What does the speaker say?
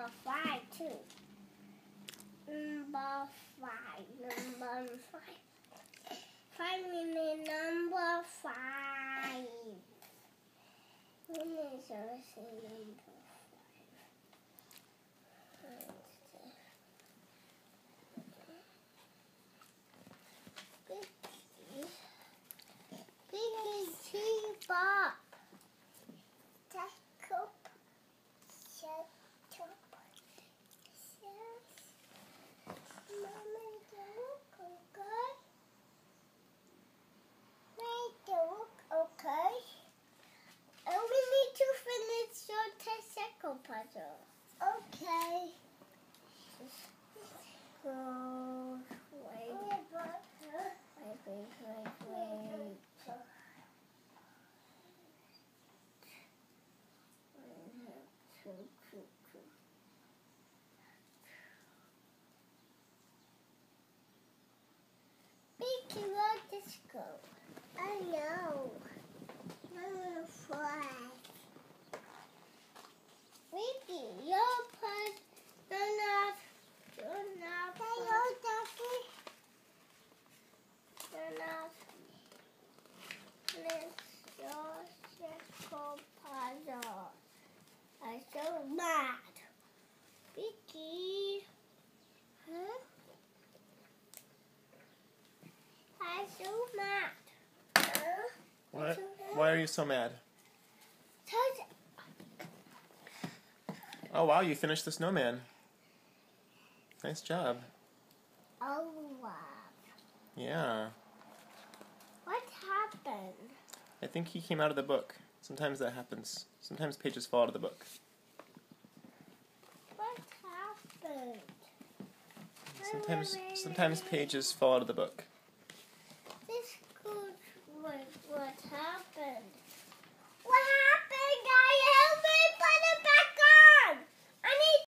number 5 too. Number 5. Number 5. Finally, number 5. Let me just say number 5. Pinky T-Bop. Take up. Shut up. Mama, okay? Make it look okay. And we need to finish your testicle puzzle. Okay. So, wait. Pinky, let this go. I know. Number 5. Pinky, your put turn off this your circle puzzle. I'm so mad. Pinky. Huh? I'm so mad. Why are you so mad? Oh wow, you finished the snowman. Nice job. Oh wow. Yeah. What happened? I think he came out of the book. Sometimes that happens. Sometimes pages fall out of the book. What happened? Sometimes pages fall out of the book.